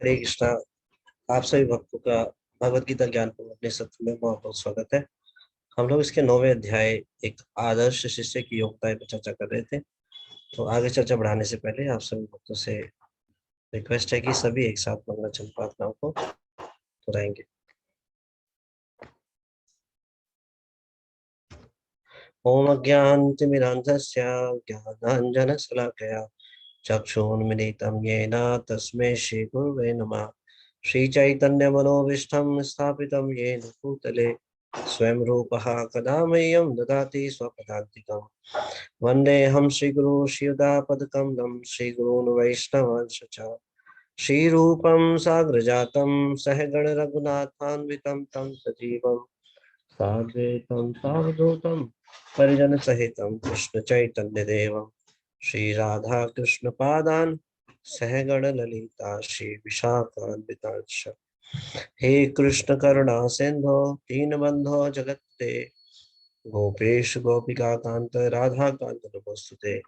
हरे कृष्णा। आप सभी भक्तों का भगवत गीता ज्ञान पूर्ण अपने सत्र में बहुत बहुत स्वागत है। हम लोग इसके 9वें अध्याय एक आदर्श शिष्य की योग्यता पर चर्चा कर रहे थे। तो आगे चर्चा बढ़ाने से पहले आप सभी भक्तों से रिक्वेस्ट है कि सभी एक साथ मंगलाचरण प्रार्थनाओं को दोहराएंगे। ओम अज्ञानतिमिरान्धस्य ज्ञानाञ्जनशलाकया चक्षुन्मिलितं येन तस्मै श्रीगुरुवे नमः। श्रीचैतन्यमनोभीष्टं स्थापितं येन भूतले स्वयं रूपः कदा मह्यं ददाति स्वपदान्तिकम्। वन्देऽहं श्रीगुरु श्रीयुतापदकमलं श्रीगुरून् वैष्णवांश्च च। श्रीरूपं साग्रजातं सहगण रघुनाथान्वितं तं सजीवं साद्वैतं सावधूतं परिजन सहितं कृष्ण चैतन्य देवं श्री राधा कृष्ण पादान सहगण ललिता श्री विशाखान्वितांश। हे कृष्ण करुणा सिंधो दीनबंधो जगत्ते गोपेश गोपिका कांत राधा कांत नमोस्तुते।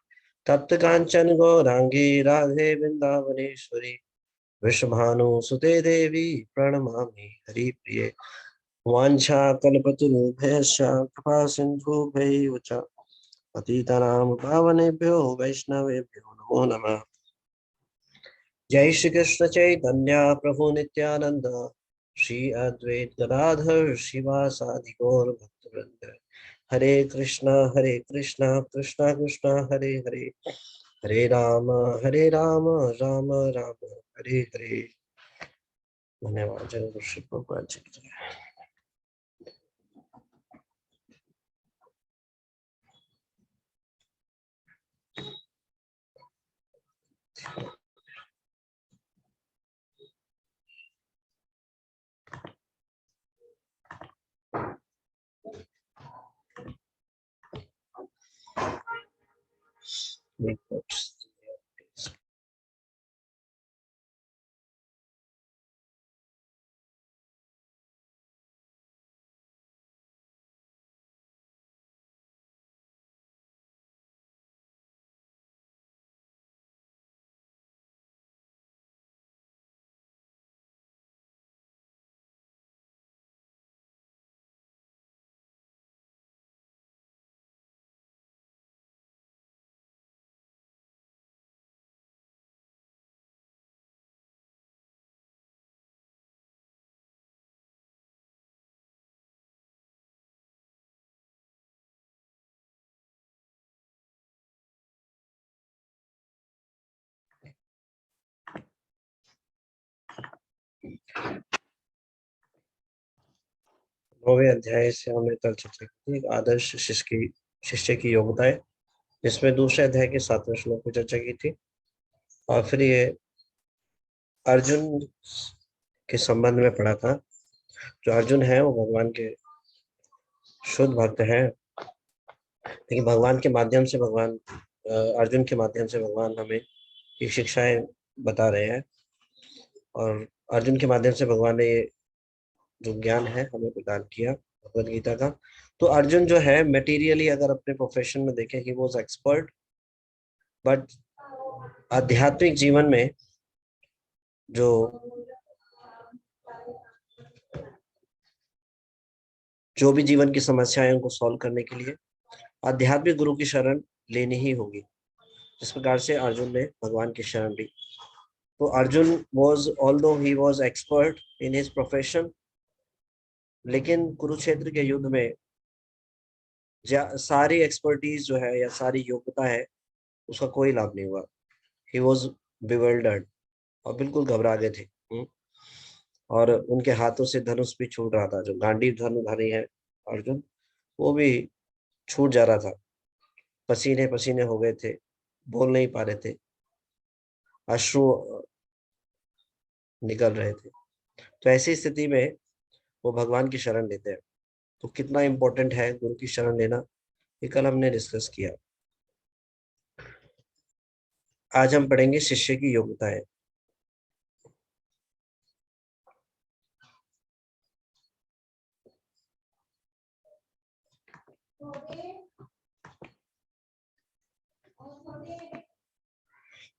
तप्त कांचन गौरांगी राधे वृंदावनेश्वरी विश्वभानुसुते देवी प्रणमामि हरिप्रिये। वाञ्छाकल्पतरुभ्यश्च कृपा सिन्धुभ्यैव च पतितानां पावनेभ्यो वैष्णवेभ्यो नमो नमः। जय श्री कृष्ण चैतन्य प्रभु नित्यानंद श्री अद्वैत गदाधर शिवासादि गौर भक्तवृंद। हरे कृष्णा कृष्णा कृष्णा हरे हरे, हरे राम राम राम हरे हरे। धन्यवाद। जय गुरु श्री प्रभुपाद जी की जय। नौवें अध्याय से हमने कल चर्चा की थी आदर्श शिष्य की योग्यताएं, जिसमें दूसरे अध्याय के 7वें श्लोक की चर्चा की थी। और फिर ये अर्जुन के संबंध में पढ़ा था। जो अर्जुन है वो भगवान के शुद्ध भक्त हैं, लेकिन भगवान के माध्यम से अर्जुन के माध्यम से भगवान हमें ये शिक्षाएं बता रहे हैं। और अर्जुन के माध्यम से भगवान ने ये जो ज्ञान है हमें प्रदान किया भगवद गीता का। तो अर्जुन जो है मटेरियली अगर अपने प्रोफेशन में देखें ही वाज एक्सपर्ट, बट आध्यात्मिक जीवन में जो जो भी जीवन की समस्याएं उनको सॉल्व करने के लिए आध्यात्मिक गुरु की शरण लेनी ही होगी। जिस प्रकार से अर्जुन ने भगवान की शरण ली। तो Arjun was although he was expert in his profession, लेकिन कुरुक्षेत्र के युद्ध में सारी एक्सपर्टीज जो है या सारी योग्यता है उसका कोई लाभ नहीं हुआ। ही वॉज बिवर्ल्डर्ड और बिल्कुल घबरा गए थे। और उनके हाथों से धनुष भी छूट रहा था। जो गांडीव धनुधारी है अर्जुन, वो भी छूट जा रहा था। पसीने पसीने हो गए थे, बोल नहीं पा रहे थे, अश्रु निकल रहे थे। तो ऐसी स्थिति में वो भगवान की शरण लेते हैं। तो कितना इंपॉर्टेंट है गुरु की शरण लेना, ये कल हमने डिस्कस किया। आज हम पढ़ेंगे शिष्य की योग्यताएं।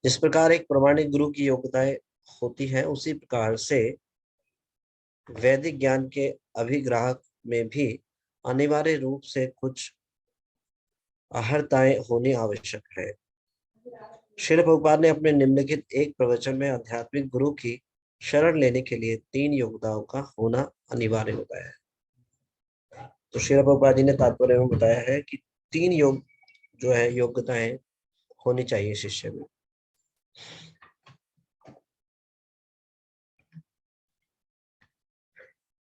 जिस प्रकार एक प्रमाणिक गुरु की योग्यताएं होती है, उसी प्रकार से वैदिक ज्ञान के अभिग्राहक में भी अनिवार्य रूप से कुछ अहर्ताएं होनी आवश्यक है। श्रील प्रभुपाद ने अपने निम्नलिखित एक प्रवचन में आध्यात्मिक गुरु की शरण लेने के लिए 3 योग्यताओं का होना अनिवार्य होता है। तो श्रील प्रभुपाद जी ने तात्पर्य में बताया है कि 3 जो है योग्यताएं होनी चाहिए शिष्य में।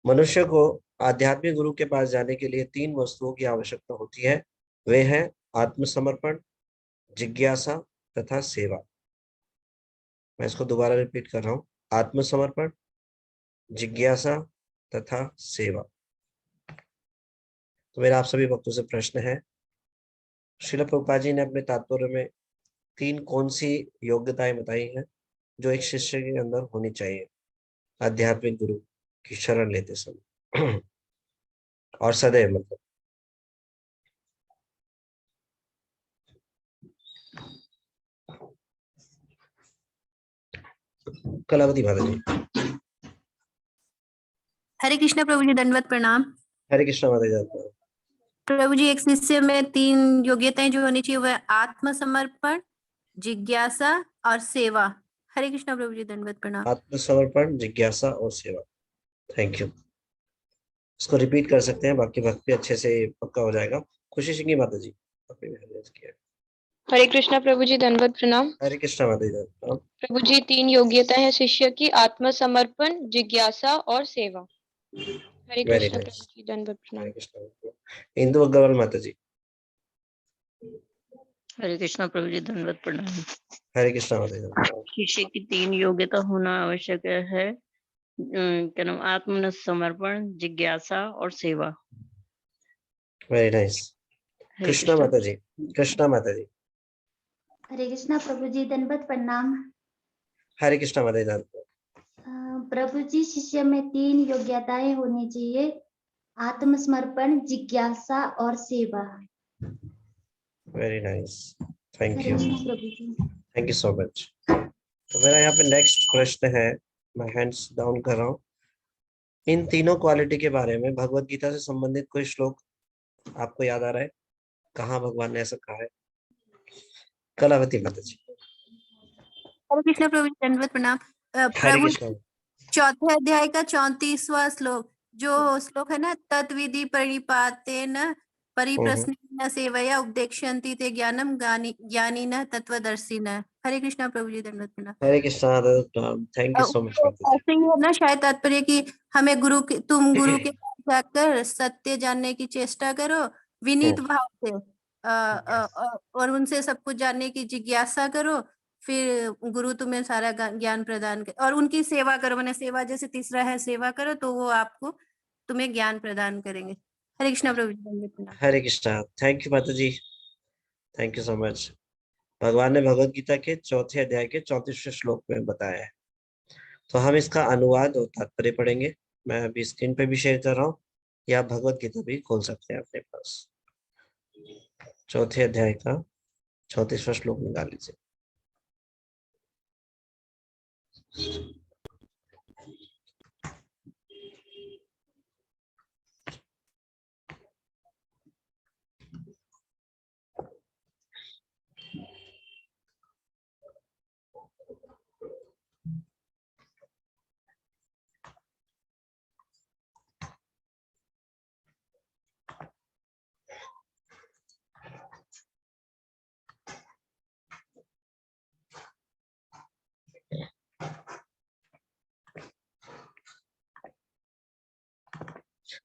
मनुष्य को आध्यात्मिक गुरु के पास जाने के लिए 3 वस्तुओं की आवश्यकता होती है। वे हैं आत्मसमर्पण, जिज्ञासा तथा सेवा। मैं इसको दोबारा रिपीट कर रहा हूँ। आत्मसमर्पण, जिज्ञासा तथा सेवा। तो मेरा आप सभी भक्तों से प्रश्न है, श्रील प्रभुपाद जी ने अपने तात्पर्य में 3 कौन सी योग्यताएं बताई हैं जो एक शिष्य के अंदर होनी चाहिए आध्यात्मिक गुरु की शरण लेते समय और सदैव, मतलब। कलावती माता जी। हरे कृष्णा प्रभु जी, दंडवत प्रणाम। हरे कृष्णा माता जी। प्रभु जी, एक शिष्य में 3 योग्यताएं जो होनी चाहिए वह आत्मसमर्पण, जिज्ञासा और सेवा। हरे कृष्णा प्रभु जी, दंडवत प्रणाम। आत्मसमर्पण, जिज्ञासा और सेवा। Thank you. इसको रिपीट कर सकते हैं, बाकी भक्त भी अच्छे से पक्का हो जाएगा। खुशी सिंह माता जी आपने भी हरियाणा किया। हरे कृष्णा प्रभु जी, दंडवत प्रणाम। हरे कृष्णा माता जी। प्रभु जी, 3 योग्यता है शिष्य की, आत्मसमर्पण, जिज्ञासा और सेवा। हरे वेरी कृष्णा प्रभु नाइस। जी, दंडवत प्रणाम। हरे कृष्णा। इंदु अग्रवाल माता जी। हरे कृष्णा प्रभु जी, दंडवत प्रणाम। हरे कृष्णा माता जी। शिष्य की 3 योग्यता होना आवश्यक है। क्या नाम, आत्म समर्पण, जिज्ञासा और सेवा। Very nice. हरे कृष्णा माता जी। कृष्णा माता जी। हरे कृष्णा प्रभु जी, दंडवत प्रणाम। हरे कृष्णा माता जी। प्रभु जी, शिष्य में 3 योग्यताएं होनी चाहिए, आत्मसमर्पण, जिज्ञासा और सेवा। Very nice, thank Hare you. Krishna Prabhu ji. Thank you so much. तो मेरा यहाँ पे नेक्स्ट प्रश्न है, मैं हैंड्स डाउन कर रहा हूँ। इन तीनों क्वालिटी के बारे में भगवत गीता से संबंधित कोई श्लोक आपको याद आ रहा है? कहाँ भगवान ने ऐसा कहा है? कलावती माता जी। हरे कृष्णा प्रभु जी, दंडवत प्रणाम। हरे प्रभु कृष्णा। 4थे अध्याय का 34वां श्लोक, जो श्लोक है ना, तत्विधि परिपातेन परिप्रश्नेन सेवया उपदेक्षन्ति ते ज्ञानम ज्ञानिनः तत्वदर्शिनः। हरे कृष्णा प्रभु जी, दंडवत प्रणाम। Hare Krishna. Thank you so much माता जी। ऐसे ही है ना शायद तात्पर्य कि हमें तुम गुरु के पास जाकर सत्य जानने की चेष्टा करो विनीत भाव से, और उनसे सब कुछ जानने की जिज्ञासा करो, फिर गुरु तुम्हें सारा ज्ञान प्रदान कर, और उनकी सेवा करो। मैंने सेवा जैसे तीसरा है, सेवा करो तो वो आपको तुम्हें ज्ञान प्रदान करेंगे। हरे कृष्णा प्रभु जी, दंडवत प्रणाम। हरे कृष्णा। थैंक यू माता जी, थैंक यू सो मच। भगवान ने भगवत गीता के 4थे अध्याय के 34वें श्लोक में बताया है, तो हम इसका अनुवाद और तात्पर्य पढ़ेंगे। मैं अभी स्क्रीन पे भी शेयर कर रहा हूँ, या भगवत गीता भी खोल सकते हैं अपने पास। 4थे अध्याय का 34वां श्लोक निकाल लीजिए।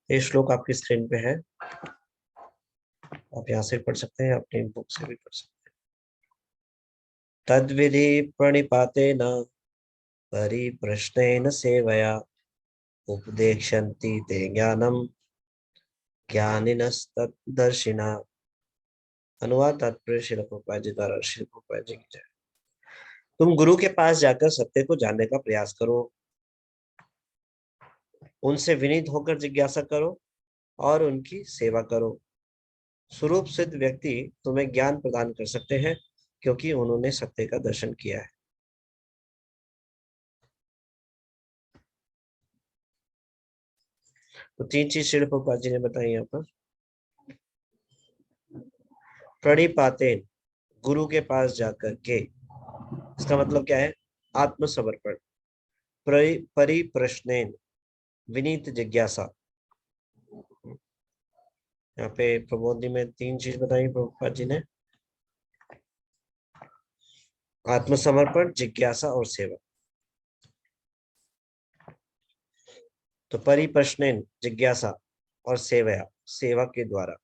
ये श्लोक आपकी स्क्रीन पे है, आप यहाँ से पढ़ सकते हैं, अपनी बुक से भी पढ़ सकते हैं। तद्विधि प्रणिपातेन परिप्रश्नेन सेवया उपदेक्षन्ति ते ज्ञानम ज्ञानिनस्तद्दर्शिनः। अनुवाद तात्पर्य श्रील प्रभुपाद जी द्वारा। श्रील प्रभुपाद जी की जय। तुम गुरु के पास जाकर सत्य को जानने का प्रयास करो, उनसे विनीत होकर जिज्ञासा करो और उनकी सेवा करो। स्वरूप सिद्ध व्यक्ति तुम्हें ज्ञान प्रदान कर सकते हैं, क्योंकि उन्होंने सत्य का दर्शन किया है। तो 3 चीज श्रील प्रभुपाद जी ने बताई यहाँ पर। प्रणिपातेन, गुरु के पास जाकर के, इसका मतलब क्या है? आत्मसमर्पण। परिप्रश्नेन, विनीत जिज्ञासा। यहाँ पे प्रबोधि में 3 चीज बताई प्रभुपाद जी ने, आत्मसमर्पण, जिज्ञासा और सेवा। तो परिप्रश्नेन, जिज्ञासा और सेवा, सेवा के द्वारा।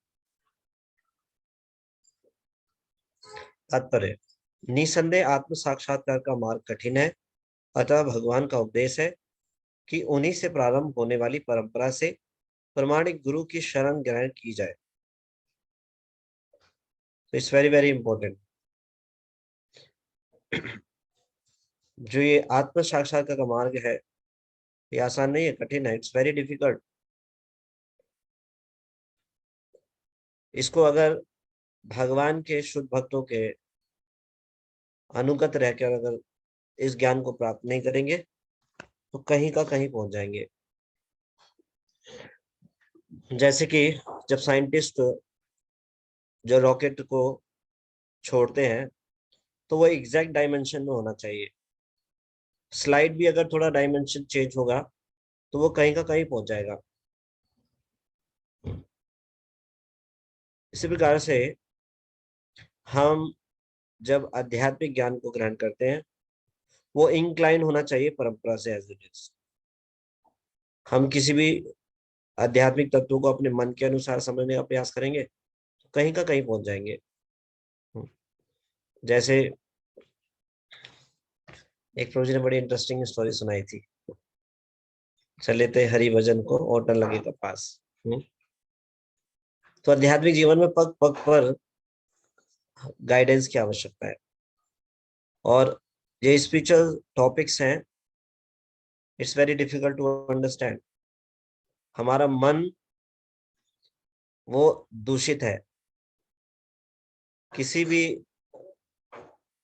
तात्पर्य, निसंदेह आत्म साक्षात्कार का मार्ग कठिन है, अतः भगवान का उपदेश है कि उन्हीं से प्रारंभ होने वाली परंपरा से प्रामाणिक गुरु की शरण ग्रहण की जाए। तो इट्स वेरी वेरी इंपॉर्टेंट। जो ये आत्म साक्षात्कार का मार्ग है, ये आसान नहीं है, कठिन है, इट्स वेरी डिफिकल्ट। इसको अगर भगवान के शुद्ध भक्तों के अनुगत रहकर अगर इस ज्ञान को प्राप्त नहीं करेंगे तो कहीं का कहीं पहुंच जाएंगे। जैसे कि जब साइंटिस्ट जो रॉकेट को छोड़ते हैं तो वो एग्जैक्ट डायमेंशन में होना चाहिए। स्लाइड भी अगर थोड़ा डायमेंशन चेंज होगा तो वो कहीं का कहीं पहुंच जाएगा। इसी प्रकार से हम जब आध्यात्मिक ज्ञान को ग्रहण करते हैं वो इंक्लाइन होना चाहिए परंपरा से एज इट इज। हम किसी भी आध्यात्मिक तत्व को अपने मन के अनुसार समझने का प्रयास करेंगे तो कहीं का कहीं पहुंच जाएंगे। जैसे एक प्रभु जी ने बड़ी इंटरेस्टिंग स्टोरी सुनाई थी, चले थे हरि भजन को ओटन लगे कपास। तो आध्यात्मिक जीवन में पग पग पर गाइडेंस की आवश्यकता है, और ये स्पिरिचुअल टॉपिक्स हैं, it's very difficult to understand. हमारा मन वो दूषित है, किसी भी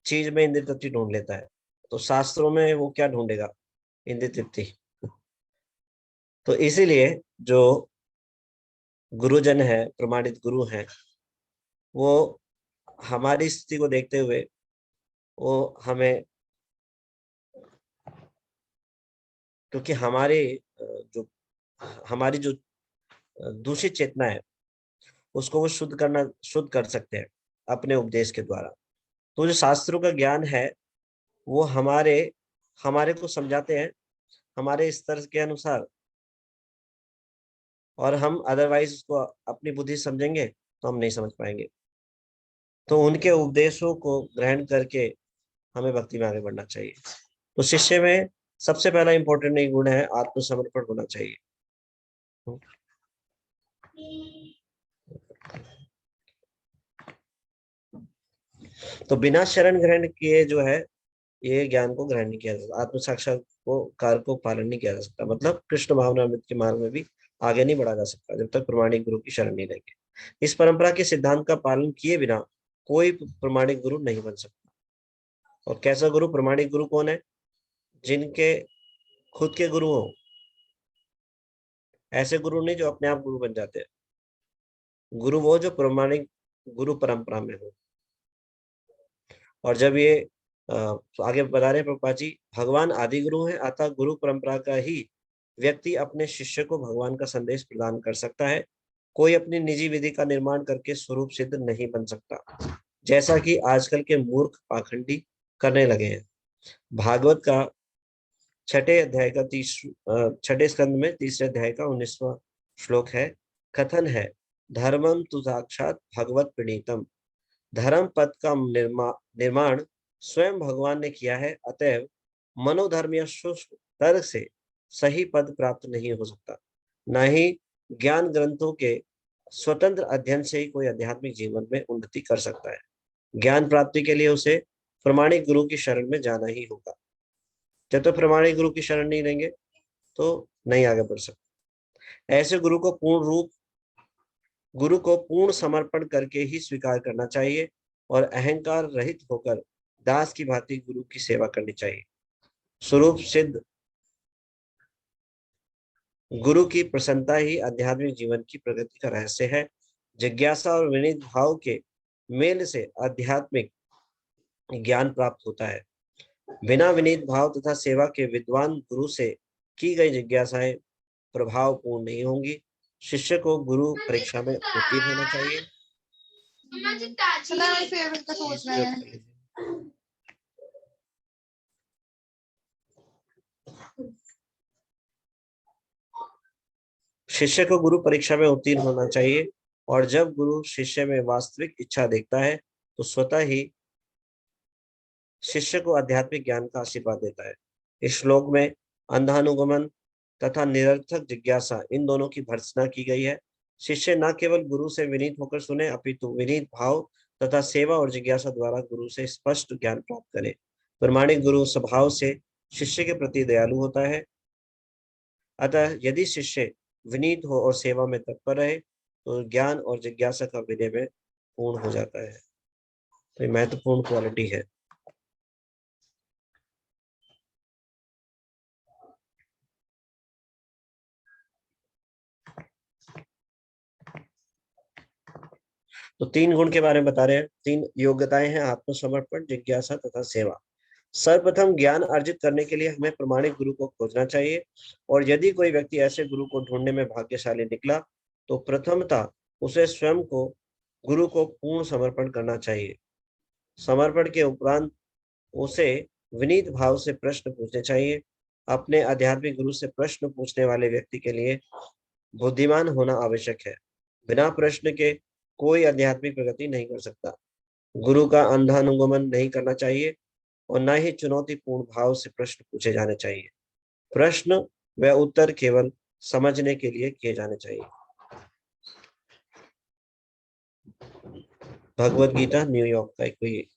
चीज में इंद्रिय तृप्ति ढूंढ लेता है, तो शास्त्रों में वो क्या ढूंढेगा? इंद्रिय तृप्ति। तो इसीलिए जो गुरुजन है, प्रमाणित गुरु हैं, वो हमारी स्थिति को देखते हुए वो हमें, क्योंकि हमारी जो दूषित चेतना है उसको वो शुद्ध कर सकते हैं अपने उपदेश के द्वारा। तो जो शास्त्रों का ज्ञान है वो हमारे को समझाते हैं हमारे स्तर के अनुसार, और हम अदरवाइज उसको अपनी बुद्धि समझेंगे तो हम नहीं समझ पाएंगे। तो उनके उपदेशों को ग्रहण करके हमें भक्ति में आगे बढ़ना चाहिए। तो शिष्य में सबसे पहला इंपॉर्टेंट गुण है आत्मसमर्पण होना चाहिए। तो बिना शरण ग्रहण किए जो है ये ज्ञान को ग्रहण नहीं किया जा सकता, आत्म साक्षात्कार को पालन नहीं किया जा सकता। मतलब कृष्ण भावनामृत के मार्ग में भी आगे नहीं बढ़ा जा सकता जब तक प्रमाणिक गुरु की शरण नहीं लेंगे। इस परंपरा के सिद्धांत का पालन किए बिना कोई प्रमाणिक गुरु नहीं बन सकता। और कैसा गुरु? प्रमाणिक गुरु कौन है? जिनके खुद के गुरु हो। ऐसे गुरु नहीं जो अपने आप गुरु बन जाते हैं। गुरु वो जो प्रमाणिक गुरु परंपरा में हो। और जब ये आगे बता रहे हैं प्रभुपाद जी, भगवान आदि गुरु है, अतः गुरु परंपरा का ही व्यक्ति अपने शिष्य को भगवान का संदेश प्रदान कर सकता है। कोई अपनी निजी विधि का निर्माण करके स्वरूप सिद्ध नहीं बन सकता, जैसा कि आजकल के मूर्ख पाखंडी करने लगे हैं। भागवत का छठे स्कंद में 3रे अध्याय का 19वां श्लोक है। कथन है, धर्मम तु साक्षात भगवत प्रणीतम। धर्म पद का निर्माण स्वयं भगवान ने किया है, अतएव मनोधर्म या शुष्क तर्क से सही पद प्राप्त नहीं हो सकता। न ही ज्ञान ग्रंथों के स्वतंत्र अध्ययन से ही कोई आध्यात्मिक जीवन में उन्नति कर सकता है। ज्ञान प्राप्ति के लिए उसे प्रमाणिक गुरु की शरण में जाना ही होगा। जब तक प्रमाणिक गुरु की शरण नहीं लेंगे तो नहीं आगे बढ़ सकते। ऐसे गुरु को पूर्ण समर्पण करके ही स्वीकार करना चाहिए और अहंकार रहित होकर दास की भांति गुरु की सेवा करनी चाहिए। स्वरूप सिद्ध गुरु की प्रसन्नता ही आध्यात्मिक जीवन की प्रगति का रहस्य है। जिज्ञासा और विनीत भाव के मेल से आध्यात्मिक ज्ञान प्राप्त होता है। बिना विनीत भाव तथा सेवा के विद्वान गुरु से की गई जिज्ञासाएं प्रभावपूर्ण नहीं होंगी। शिष्य को गुरु परीक्षा में उत्तीर्ण होना चाहिए। शिष्य को गुरु परीक्षा में उत्तीर्ण होना चाहिए, और जब गुरु शिष्य में वास्तविक इच्छा देखता है तो स्वतः ही शिष्य को आध्यात्मिक ज्ञान का आशीर्वाद देता है। इस श्लोक में अंधानुगमन तथा निरर्थक जिज्ञासा इन दोनों की भर्त्सना की गई है। शिष्य न केवल गुरु से विनीत होकर सुने, अपितु विनीत भाव तथा सेवा और जिज्ञासा द्वारा गुरु से स्पष्ट ज्ञान प्राप्त करे। प्रमाणिक गुरु स्वभाव से शिष्य के प्रति दयालु होता है। अतः यदि शिष्य विनीत हो और सेवा में तत्पर रहे तो ज्ञान और जिज्ञासा का विनिमय पूर्ण हो जाता है। तो ये महत्वपूर्ण क्वालिटी है। तो 3 गुण के बारे में बता रहे हैं। 3 योग्यताएं हैं, आत्मसमर्पण, जिज्ञासा तथा सेवा। सर्वप्रथम ज्ञान अर्जित करने के लिए हमें प्रमाणिक गुरु को खोजना चाहिए, और यदि कोई व्यक्ति ऐसे गुरु को ढूंढने में भाग्यशाली निकला तो प्रथमतः उसे स्वयं को गुरु को पूर्ण समर्पण करना चाहिए। समर्पण के उपरांत उसे विनीत भाव से प्रश्न पूछने चाहिए। अपने आध्यात्मिक गुरु से प्रश्न पूछने वाले व्यक्ति के लिए बुद्धिमान होना आवश्यक है। बिना प्रश्न के कोई आध्यात्मिक प्रगति नहीं कर सकता। गुरु का अंधानुगमन नहीं करना चाहिए और न ही चुनौतीपूर्ण भाव से प्रश्न पूछे जाने चाहिए। प्रश्न व उत्तर केवल समझने के लिए किए जाने चाहिए। भगवत गीता न्यूयॉर्क का कोई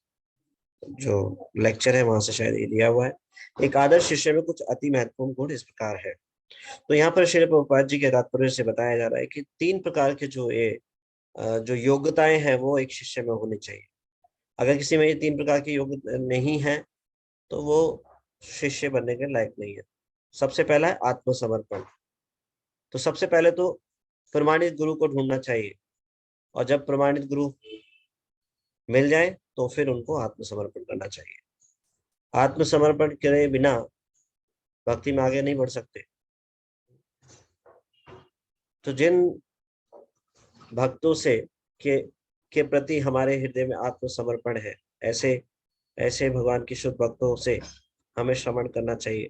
जो लेक्चर है वहां से शायद ये दिया हुआ है। एक आदर्श शिष्य में कुछ अति महत्वपूर्ण गुण इस प्रकार है। तो यहाँ पर श्री प्रभुपाद जी के तात्पर्य से बताया जा रहा है कि 3 प्रकार के जो योग्यताएं हैं वो एक शिष्य में होनी चाहिए। अगर किसी में ये 3 प्रकार की योग्यता नहीं है तो वो शिष्य बनने के लायक नहीं है। सबसे पहला है आत्मसमर्पण। तो सबसे पहले तो प्रमाणित गुरु को ढूंढना चाहिए, और जब प्रमाणित गुरु मिल जाए तो फिर उनको आत्मसमर्पण करना चाहिए। आत्मसमर्पण करे बिना भक्ति में आगे नहीं बढ़ सकते। तो जिन भक्तों से के प्रति हमारे हृदय में आत्मसमर्पण है, ऐसे भगवान की शुद्ध भक्तों से हमें श्रवण करना चाहिए।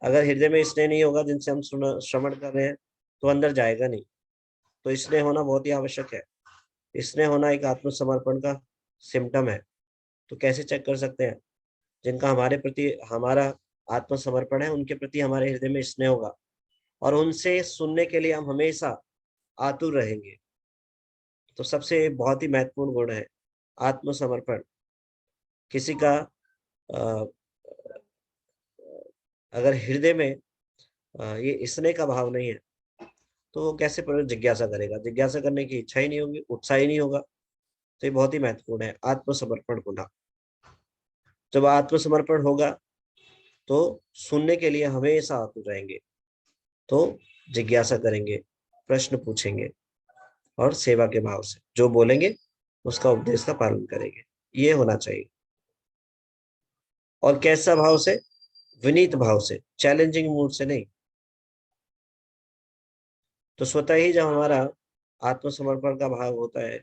अगर हृदय में स्नेह नहीं होगा जिनसे हम श्रवण कर रहे हैं तो अंदर जाएगा नहीं। तो स्नेह होना बहुत ही आवश्यक है। स्नेह होना एक आत्मसमर्पण का सिम्टम है। तो कैसे चेक कर सकते हैं? जिनका हमारे प्रति हमारा आत्मसमर्पण है उनके प्रति हमारे हृदय में स्नेह होगा, और उनसे सुनने के लिए हम हमेशा आतुर रहेंगे। तो सबसे बहुत ही महत्वपूर्ण गुण है आत्मसमर्पण। किसी का अगर हृदय में ये स्नेह का भाव नहीं है तो वो कैसे जिज्ञासा करेगा? जिज्ञासा करने की इच्छा ही नहीं होगी, उत्साह ही नहीं होगा। तो ये बहुत ही महत्वपूर्ण है आत्मसमर्पण होना। जब आत्मसमर्पण होगा तो सुनने के लिए हमेशा आतुर रहेंगे, तो जिज्ञासा करेंगे, प्रश्न पूछेंगे, और सेवा के भाव से जो बोलेंगे उसका उपदेश का पालन करेंगे। ये होना चाहिए। और कैसा भाव से? विनीत भाव से, चैलेंजिंग मूड से नहीं। तो स्वतः ही जब हमारा आत्मसमर्पण का भाव होता है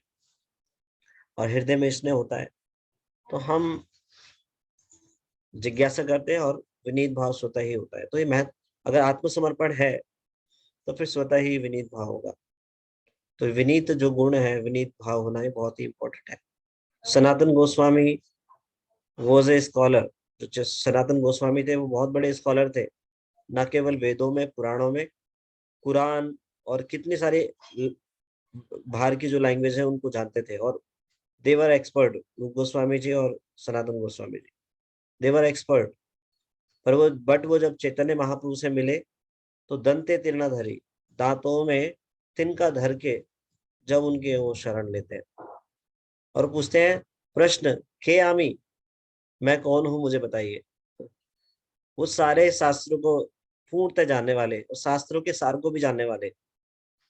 और हृदय में स्नेह होता है तो हम जिज्ञासा करते हैं, और विनीत भाव स्वतः ही होता है। तो ये अगर आत्मसमर्पण है तो फिर स्वतः ही विनीत भाव होगा। तो विनीत जो गुण है, विनीत भाव होना, ये बहुत ही इंपॉर्टेंट है। Sanatan Goswami was a scholar. जो सनातन गोस्वामी थे वो बहुत बड़े स्कॉलर थे। न केवल वेदों में, पुराणों में, कुरान और कितने सारे बाहर की जो लैंग्वेज है उनको जानते थे, और देवर एक्सपर्ट। गोस्वामी जी और सनातन गोस्वामी जी देवर एक्सपर्ट। पर वो जब चैतन्य महाप्रभु से मिले तो दंते तीर्णाधरी, दांतों में तिनका धर के जब उनके वो शरण लेते हैं और पूछते हैं प्रश्न, के आमी, मैं कौन हूं, मुझे बताइए। वो सारे शास्त्रों को पूर्णतः जानने वाले और शास्त्रों के सार को भी जानने वाले,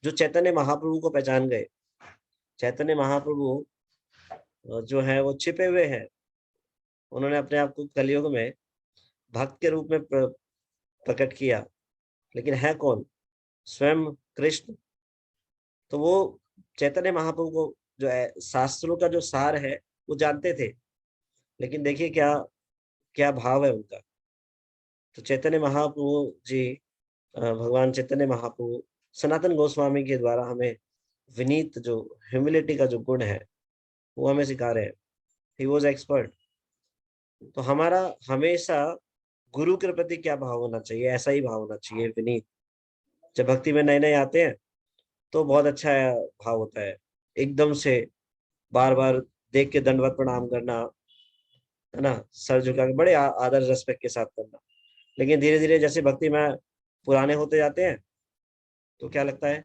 जो चैतन्य महाप्रभु को पहचान गए। चैतन्य महाप्रभु जो है वो छिपे हुए हैं, उन्होंने अपने आप को कलयुग में भक्त के रूप में प्रकट किया, लेकिन है कौन? स्वयं कृष्ण। तो वो चैतन्य महाप्रभु को जो है शास्त्रों का जो सार है वो जानते थे, लेकिन देखिए क्या क्या भाव है उनका। तो चैतन्य महाप्रभु जी, भगवान चैतन्य महाप्रभु सनातन गोस्वामी के द्वारा हमें विनीत जो ह्यूमिलिटी का जो गुण है वो हमें सिखा रहे हैं। He was expert. तो हमारा हमेशा गुरु के प्रति क्या भाव होना चाहिए? ऐसा ही भाव होना चाहिए, विनीत। जब भक्ति में नए नए आते हैं तो बहुत अच्छा भाव होता है, एकदम से बार बार देख के दंडवत प्रणाम करना, है ना, सर झुका के बड़े आदर रेस्पेक्ट के साथ करना। लेकिन धीरे धीरे जैसे भक्ति में पुराने होते जाते हैं तो क्या लगता है?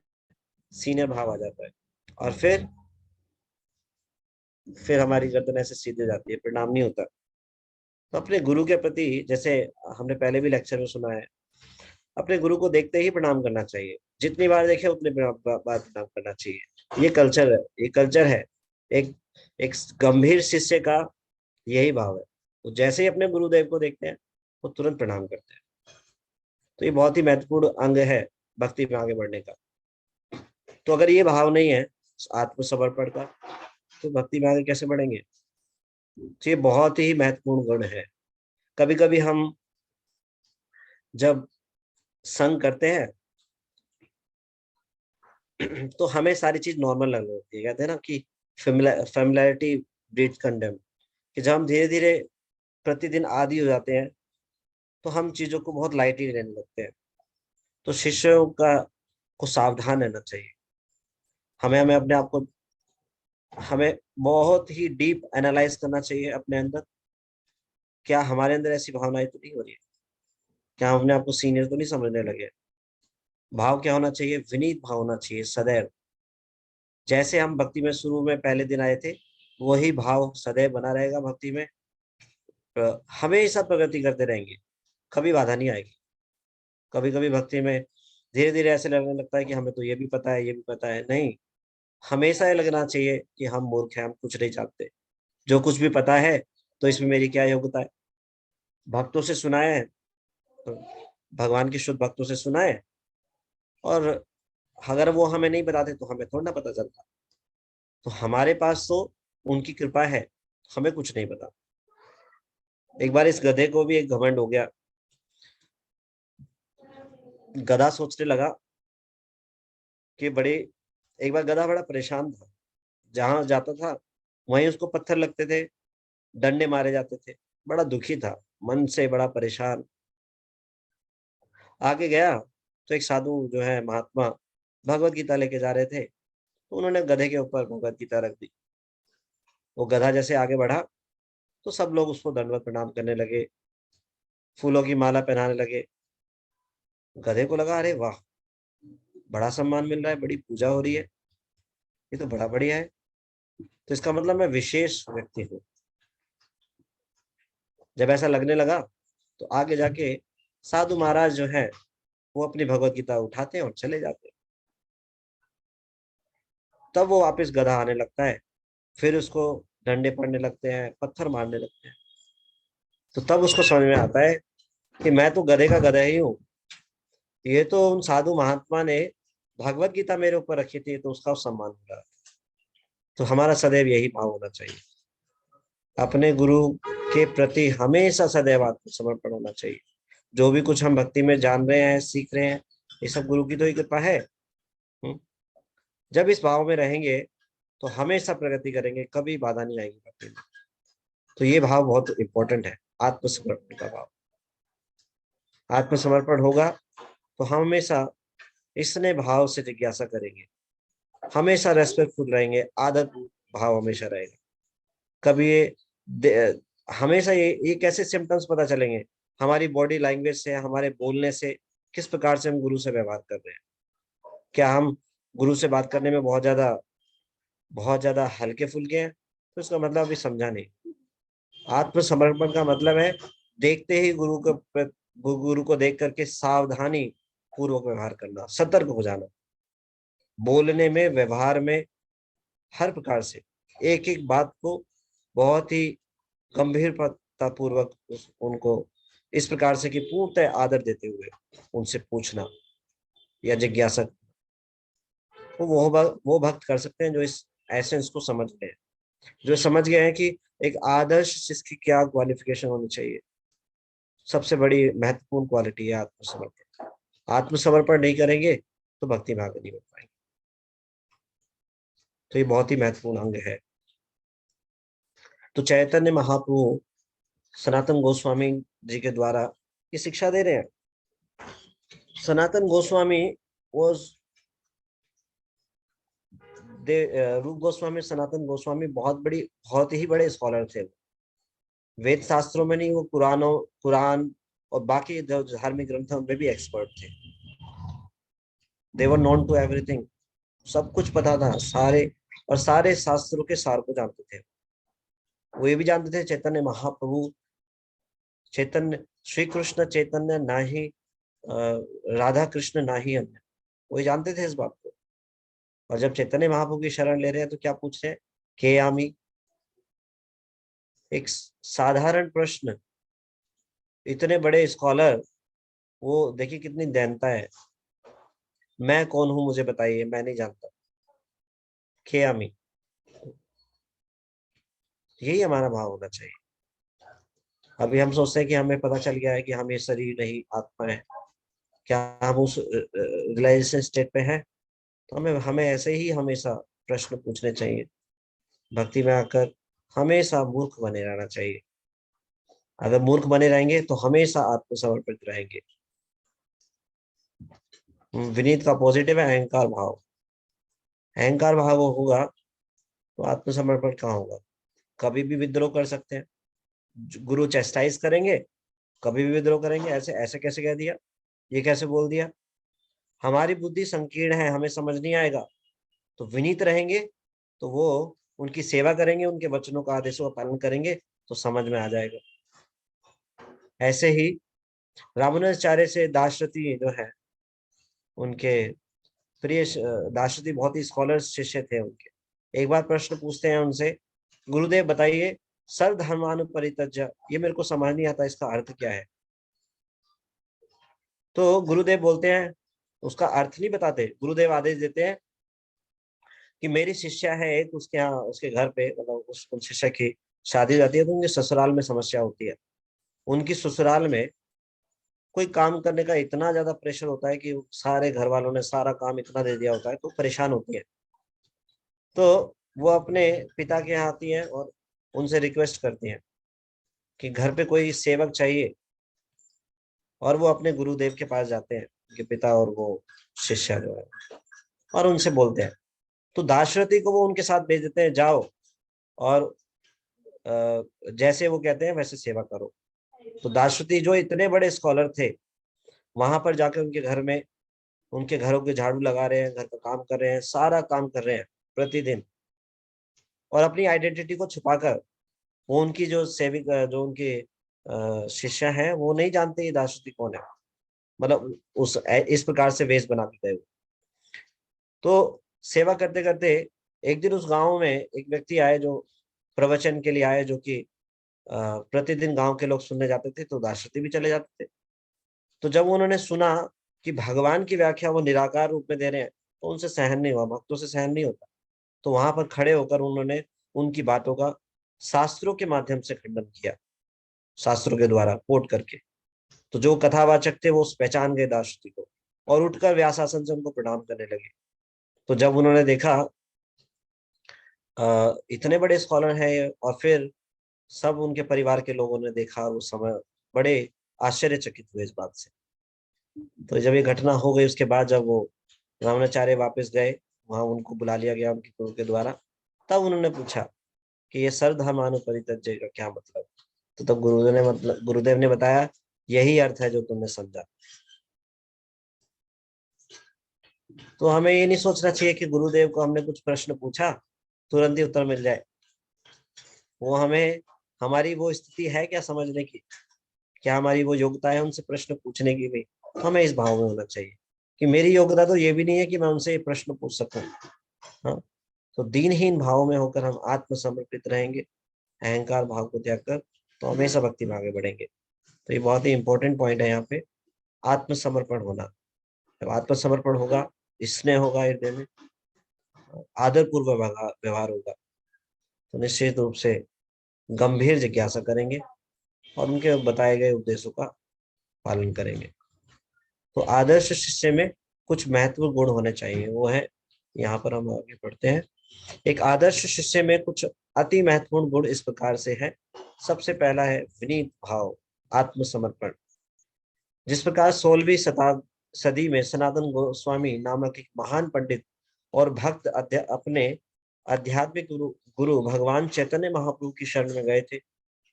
सीनियर भाव आ जाता है, और फिर हमारी गर्दन ऐसे सीधे जाती है, प्रणाम नहीं होता। तो अपने गुरु के प्रति, जैसे हमने पहले भी लेक्चर में सुना है, अपने गुरु को देखते ही प्रणाम करना चाहिए। जितनी बार देखे उतनी बार प्रणाम करना चाहिए। ये कल्चर है, ये कल्चर है। एक गंभीर शिष्य का यही भाव है। तो जैसे ही अपने गुरुदेव को देखते हैं वो तुरंत प्रणाम करते हैं। तो ये बहुत ही महत्वपूर्ण अंग है भक्ति में आगे बढ़ने का। तो अगर ये भाव नहीं है आत्मसमर्पण का, तो भक्ति में आगे कैसे बढ़ेंगे? तो ये बहुत ही महत्वपूर्ण गुण है। कभी कभी हम जब संग करते हैं तो हमें सारी चीज नॉर्मल लगने लगती है। कहते हैं ना कि फेमिलियरिटी ब्रीड्स कंडेम, कि जब हम धीरे धीरे प्रतिदिन आदी हो जाते हैं तो हम चीजों को बहुत लाइटली लेने लगते हैं। तो शिष्यों को सावधान रहना चाहिए। हमें अपने आप को हमें बहुत ही डीप एनालाइज करना चाहिए अपने अंदर। क्या हमारे अंदर ऐसी भावनाएं तो नहीं हो रही है? क्या हम अपने आप को सीनियर तो नहीं समझने लगे? भाव क्या होना चाहिए? विनीत भाव होना चाहिए सदैव। जैसे हम भक्ति में शुरू में पहले दिन आए थे, वही भाव सदैव बना रहेगा भक्ति में। हमेशा प्रगति करते रहेंगे, कभी बाधा नहीं आएगी। कभी कभी भक्ति में धीरे धीरे ऐसे लगने लगता है कि हमें तो ये भी पता है, ये भी पता है। नहीं, हमेशा ये लगना चाहिए कि हम मूर्ख हैं, हम कुछ नहीं जानते। जो कुछ भी पता है तो इसमें मेरी क्या योग्यता है? भक्तों से सुना है, तो भगवान की शुद्ध भक्तों से सुना है, और अगर वो हमें नहीं बताते तो हमें थोड़ा ना पता चलता। तो हमारे पास तो उनकी कृपा है, हमें कुछ नहीं पता। एक बार इस गधे को भी एक घमंड हो गया। गधा सोचने लगा कि एक बार गधा बड़ा परेशान था। जहां जाता था वहीं उसको पत्थर लगते थे, डंडे मारे जाते थे। बड़ा दुखी था, मन से बड़ा परेशान। आगे गया तो एक साधु जो है महात्मा भगवत गीता लेके जा रहे थे, तो उन्होंने गधे के ऊपर भगवत गीता रख दी। वो गधा जैसे आगे बढ़ा तो सब लोग उसको दंडवत प्रणाम करने लगे, फूलों की माला पहनाने लगे। गधे को लगा, अरे वाह, बड़ा सम्मान मिल रहा है, बड़ी पूजा हो रही है, ये तो बड़ा बढ़िया है। तो इसका मतलब मैं विशेष व्यक्ति हूँ। जब ऐसा लगने लगा तो आगे जाके साधु महाराज जो है वो अपनी भगवत गीता उठाते हैं और चले जाते हैं। तब वो वापस गधा आने लगता है, फिर उसको डंडे पड़ने लगते हैं, पत्थर मारने लगते हैं। तो तब उसको समझ में आता है कि मैं तो गधे का गधा ही हूँ। ये तो उन साधु महात्मा ने भगवत गीता मेरे ऊपर रखी थी, तो उसका सम्मान हो रहा है। तो हमारा सदैव यही भाव होना चाहिए। अपने गुरु के प्रति हमेशा सदैव आत्मसमर्पण होना चाहिए। जो भी कुछ हम भक्ति में जान रहे हैं, सीख रहे हैं, ये सब गुरु की तो ही कृपा है। जब इस भाव में रहेंगे तो हमेशा प्रगति करेंगे, कभी बाधा नहीं आएगी भक्ति में। तो ये भाव बहुत इंपॉर्टेंट है, आत्मसमर्पण का भाव। आत्मसमर्पण होगा तो हम हमेशा स्नेह भाव से जिज्ञासा करेंगे, हमेशा रेस्पेक्टफुल रहेंगे, आदर भाव हमेशा रहेगा। कभी हमेशा ये कैसे सिम्टम्स पता चलेंगे? हमारी बॉडी लैंग्वेज से, हमारे बोलने से, किस प्रकार से हम गुरु से व्यवहार कर रहे हैं। क्या हम गुरु से बात करने में बहुत ज्यादा हल्के फुल्के हैं, तो इसका मतलब अभी समझा नहीं। आत्मसमर्पण का मतलब है देखते ही गुरु के गुरु को देख करके सावधानी पूर्वक व्यवहार करना, सतर्क हो जाना, बोलने में, व्यवहार में, हर प्रकार से एक एक बात को बहुत ही गंभीरता पूर्वक उनको इस प्रकार से कि पूर्णतः आदर देते हुए उनसे पूछना या जिज्ञासा। वो भक्त कर सकते हैं जो इस एसेंस को समझ गए, जो समझ गए हैं कि एक आदर्श शिष्य की क्या क्वालिफिकेशन होनी चाहिए। सबसे बड़ी महत्वपूर्ण क्वालिटी है आत्मसमर्पण। आत्मसमर्पण नहीं करेंगे तो भक्ति भाग नहीं बन पाएंगे। तो ये बहुत ही महत्वपूर्ण अंग है। तो चैतन्य महाप्रभु सनातन गोस्वामी जी के द्वारा ये शिक्षा दे रहे हैं। सनातन गोस्वामी रूप गोस्वामी, सनातन गोस्वामी बहुत ही बड़े स्कॉलर थे। वेद शास्त्रों में नहीं, वो कुरान और बाकी जो धार्मिक ग्रंथ है उनमें भी एक्सपर्ट थे। दे वर नोन टू एवरीथिंग, सब कुछ पता था, सारे शास्त्रों के सार को जानते थे। वो ये भी जानते थे चैतन्य महाप्रभु, श्री कृष्ण चैतन्य ना ही राधा कृष्ण ना ही अन्य, वो जानते थे इस बात को। और जब चैतन्य महाप्रभु की शरण ले रहे हैं तो क्या पूछ रहे हैं? के आमी। एक साधारण प्रश्न, इतने बड़े स्कॉलर, वो देखिए कितनी दयनता है। मैं कौन हूं मुझे बताइए, मैं नहीं जानता। के आमी, यही हमारा भाव होना चाहिए। अभी हम सोचते हैं कि हमें पता चल गया है कि हम ये शरीर नहीं आत्मा है। क्या हम उस रियलाइजेशन स्टेट पे हैं? तो हमें ऐसे ही हमेशा प्रश्न पूछने चाहिए। भक्ति में आकर हमेशा मूर्ख बने रहना चाहिए। अगर मूर्ख बने रहेंगे तो हमेशा आत्मसमर्पित रहेंगे। विनीत का पॉजिटिव है अहंकार भाव। अहंकार भाव होगा तो आत्मसमर्पण कहाँ होगा? कभी भी विद्रोह कर सकते हैं। गुरु चेस्टाइज करेंगे, कभी भी विद्रोह करेंगे। ऐसे कैसे कह दिया, ये कैसे बोल दिया? हमारी बुद्धि संकीर्ण है, हमें समझ नहीं आएगा। तो विनीत रहेंगे तो वो उनकी सेवा करेंगे, उनके वचनों का, आदेशों का पालन करेंगे तो समझ में आ जाएगा। ऐसे ही रामानुजाचार्य से दाशरथी जो है, उनके प्रिय दाशरथी बहुत ही स्कॉलर शिष्य थे उनके। एक बार प्रश्न पूछते हैं उनसे, गुरुदेव बताइए सर्वधर्मानुपरित्यज्य, ये मेरे को समझ नहीं आता, इसका अर्थ क्या है? तो गुरुदेव बोलते हैं, उसका अर्थ नहीं बताते, गुरुदेव आदेश देते हैं कि मेरी शिष्या है एक, उसके यहाँ, उसके घर पे, मतलब उस शिष्या की शादी हो जाती है तो उनके ससुराल में समस्या होती है। उनकी ससुराल में कोई काम करने का इतना ज्यादा प्रेशर होता है कि सारे घर वालों ने सारा काम इतना दे दिया होता है, तो परेशान होती है। तो वो अपने पिता के यहाँ आती हैं और उनसे रिक्वेस्ट करती हैं कि घर पे कोई सेवक चाहिए। और वो अपने गुरुदेव के पास जाते हैं, उनके पिता और वो शिष्या जो है, और उनसे बोलते हैं। तो दाशरथी को वो उनके साथ भेज देते हैं, जाओ और जैसे वो कहते हैं वैसे सेवा करो। तो दाशरथी जो इतने बड़े स्कॉलर थे, वहां पर जाकर उनके घर में, उनके घरों के झाड़ू लगा रहे हैं, घर का काम कर रहे हैं, सारा काम कर रहे हैं प्रतिदिन। और अपनी आइडेंटिटी को छुपाकर, वो उनकी जो जो उनके शिष्य हैं, वो नहीं जानते ये दाशरथी कौन है। मतलब इस प्रकार से वेश बना के गए। तो सेवा करते करते एक दिन उस गांव में एक व्यक्ति आए जो प्रवचन के लिए आए, जो कि प्रतिदिन गांव के लोग सुनने जाते थे, तो दाशरथी भी चले जाते थे। तो जब उन्होंने सुना कि भगवान की व्याख्या वो निराकार रूप में दे रहे हैं, तो उनसे सहन नहीं हुआ, भक्तों से सहन नहीं होता। तो वहां पर खड़े होकर उन्होंने उनकी बातों का शास्त्रों के माध्यम से खंडन किया, शास्त्रों के द्वारा कोट करके। तो जो कथावाचक थे वो पहचान गए दाशरथी को और उठकर व्यासासन से उनको प्रणाम करने लगे। तो जब उन्होंने देखा इतने बड़े स्कॉलर हैं, और फिर सब उनके परिवार के लोगों ने देखा, उस समय बड़े आश्चर्यचकित हुए इस बात से। तो जब ये घटना हो गई, उसके बाद जब वो रामानुजाचार्य वापस गए, वहां उनको बुला लिया गया उनके गुरु के द्वारा। तब उन्होंने पूछा कि ये सर्वधर्मानुपरित्यज्य का क्या मतलब? तो तब गुरुदेव ने बताया, यही अर्थ है जो तुमने समझा। तो हमें ये नहीं सोचना चाहिए कि गुरुदेव को हमने कुछ प्रश्न पूछा तुरंत ही उत्तर मिल जाए। वो हमें, हमारी वो स्थिति है क्या समझने की क्या हमारी वो योग्यता है उनसे प्रश्न पूछने की भी, तो हमें इस भाव में होना चाहिए कि मेरी योग्यता तो ये भी नहीं है कि मैं उनसे ये प्रश्न पूछ सकूं। हाँ, तो दीनहीन भाव में होकर हम आत्मसमर्पित रहेंगे, अहंकार भाव को त्याग कर, तो हमेशा भक्ति में आगे बढ़ेंगे। तो ये बहुत ही इंपॉर्टेंट पॉइंट है यहाँ पे, आत्मसमर्पण होना। जब आत्मसमर्पण होगा, स्नेह होगा हृदय में, आदर पूर्वक व्यवहार होगा, तो निश्चित रूप से गंभीर जिज्ञासा करेंगे और उनके बताए गए उपदेशों का पालन करेंगे। तो आदर्श शिष्य में कुछ महत्वपूर्ण गुण होने चाहिए, वो है, यहाँ पर हम आगे पढ़ते हैं। एक आदर्श शिष्य में कुछ अति महत्वपूर्ण गुण इस प्रकार से है। सबसे पहला है विनीत भाव, आत्मसमर्पण। जिस प्रकार 16वीं सदी में सनातन गोस्वामी नामक एक महान पंडित और भक्त अपने आध्यात्मिक गुरु भगवान चैतन्य महाप्रभु की शरण में गए थे,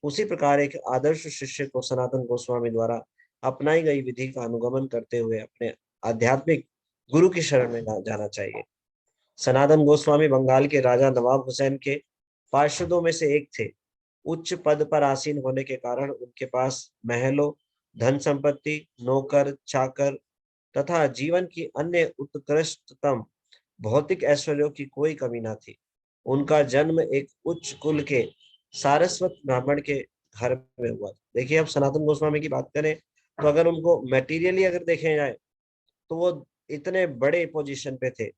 उसी प्रकार एक आदर्श शिष्य को सनातन गोस्वामी द्वारा अपनाई गई विधि का अनुगमन करते हुए अपने आध्यात्मिक गुरु की शरण में जाना चाहिए। सनातन गोस्वामी बंगाल के राजा नवाब हुसैन के पार्षदों में से एक थे। उच्च पद पर आसीन होने के कारण उनके पास महलों, धन संपत्ति, नौकर चाकर तथा जीवन की अन्य उत्कृष्टतम भौतिक ऐश्वर्यों की कोई कमी न थी। उनका जन्म एक उच्च कुल के सारस्वत ब्राह्मण के घर में हुआ। देखिए, अब सनातन गोस्वामी की बात करें तो अगर उनको मैटीरियली अगर देखे जाए तो वो इतने बड़े पोजीशन पे थे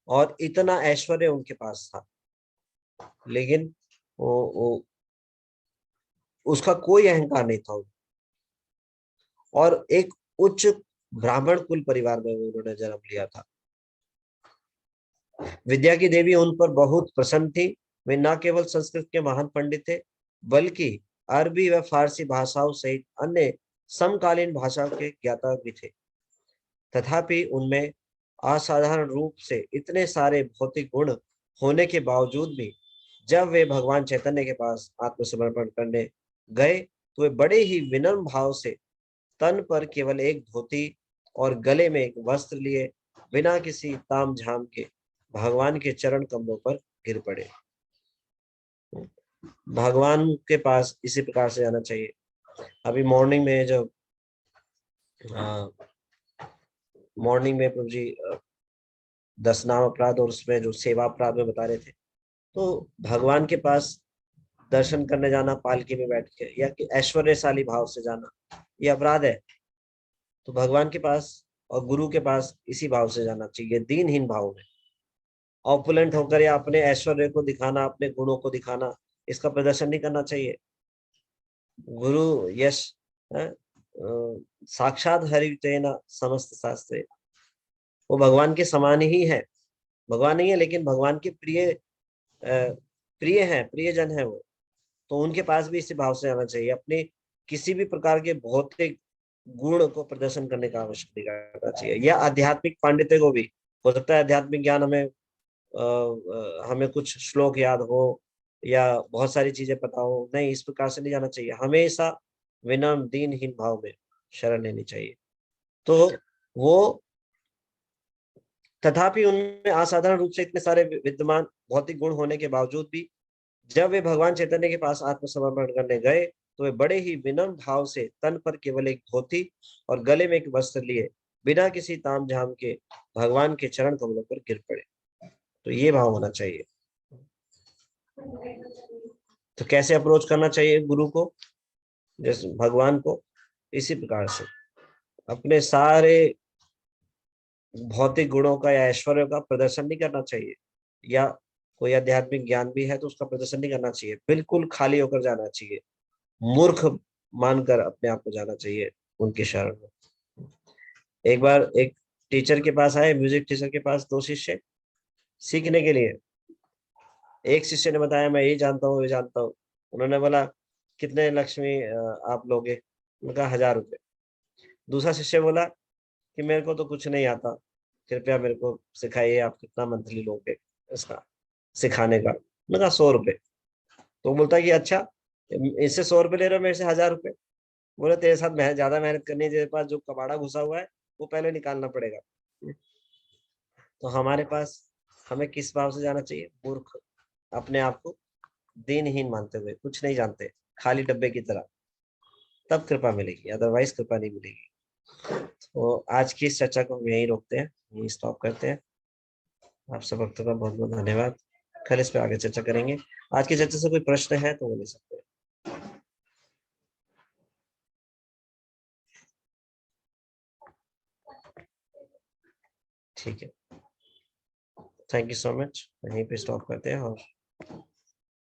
और इतना ऐश्वर्य उनके पास था, लेकिन वो उसका कोई अहंकार नहीं था। और एक उच्च ब्राह्मण कुल परिवार में उन्होंने जन्म लिया था। विद्या की देवी उन पर बहुत प्रसन्न थी। वे न केवल संस्कृत के महान पंडित थे, बल्कि अरबी व फारसी भाषाओं सहित अन्य समकालीन भाषाओं के ज्ञाता भी थे। तथापि उनमें असाधारण रूप से इतने सारे भौतिक गुण होने के बावजूद भी जब वे भगवान चैतन्य के पास आत्मसमर्पण करने गए तो वे बड़े ही विनम्र भाव से तन पर केवल एक धोती और गले में एक वस्त्र लिए बिना किसी ताम झाम के भगवान के चरण कमलों पर गिर पड़े। भगवान के पास इसी प्रकार से आना चाहिए। अभी मॉर्निंग में जब मॉर्निंग में प्रभु जी 10 नाम अपराध और उसमें जो सेवा अपराध में बता रहे थे, तो भगवान के पास दर्शन करने जाना पालकी में बैठ के या कि ऐश्वर्यशाली भाव से जाना, ये अपराध है। तो भगवान के पास और गुरु के पास इसी भाव से जाना चाहिए, दीनहीन भाव में। ऑपुलेंट होकर या अपने ऐश्वर्य को दिखाना, अपने गुणों को दिखाना, इसका प्रदर्शन नहीं करना चाहिए। गुरु यश साक्षात हरितेन समस्त शास्त्रे, वो भगवान के समान ही है। भगवान नहीं है लेकिन भगवान के प्रिय है, प्रियजन है वो, तो उनके पास भी इसी भाव से आना चाहिए। अपने किसी भी प्रकार के भौतिक गुण को प्रदर्शन करने का आवश्यक नहीं करना चाहिए, या आध्यात्मिक पांडित्य को भी। हो सकता है आध्यात्मिक ज्ञान हमें कुछ श्लोक याद हो या बहुत सारी चीजें पता हो, नहीं, इस प्रकार से नहीं जाना चाहिए। हमेशा विनम्र दीनहीन भाव में शरण लेनी चाहिए। तो वो तथापि उनमें असाधारण रूप से इतने सारे विद्यमान भौतिक गुण होने के बावजूद भी जब वे भगवान चैतन्य के पास आत्मसमर्पण करने गए तो वे बड़े ही विनम्र भाव से तन पर केवल एक धोती और गले में एक वस्त्र लिए बिना किसी ताम झाम के भगवान के चरण कमलों पर गिर पड़े। तो ये भाव होना चाहिए। तो कैसे अप्रोच करना चाहिए गुरु को, जैसे भगवान को, इसी प्रकार से अपने सारे भौतिक गुणों का या ऐश्वर्य का प्रदर्शन नहीं करना चाहिए, या कोई आध्यात्मिक ज्ञान भी है तो उसका प्रदर्शन नहीं करना चाहिए। बिल्कुल खाली होकर जाना चाहिए, मूर्ख मानकर अपने आप को जाना चाहिए उनके शरण में। एक बार एक टीचर के पास आए, म्यूजिक टीचर के पास 2 शिष्य सीखने के लिए। एक शिष्य ने बताया मैं ये जानता हूँ, ये जानता हूँ। उन्होंने बोला कितने लक्ष्मी आप लोगे? उनका 1000 रुपये। दूसरा शिष्य बोला कि मेरे को तो कुछ नहीं आता, कृपया मेरे को सिखाइए, आप कितना मंथली लोगे इसका सिखाने का? मैंने कहा 100 रुपये। तो बोलता है कि अच्छा, इससे 100 रुपये ले रहे हो, मेरे से 1000 रुपये। बोले तेरे साथ ज्यादा मेहनत करनी है, तेरे पास जो कबाड़ा घुसा हुआ है वो पहले निकालना पड़ेगा। तो हमारे पास हमें किस भाव से जाना चाहिए? मूर्ख, अपने आप को दीनहीन मानते हुए, कुछ नहीं जानते, खाली डब्बे की तरह। तब कृपा मिलेगी, अदरवाइज कृपा नहीं मिलेगी। तो आज की इस चर्चा को हम यहीं रोकते हैं, यहीं स्टॉप करते हैं। आप सब भक्तों का बहुत बहुत धन्यवाद। कल इस पे आगे चर्चा करेंगे। आज की चर्चा से कोई प्रश्न है तो वो ले सकते हैं। ठीक है, थैंक यू सो मच। यहीं पे स्टॉप करते हैं और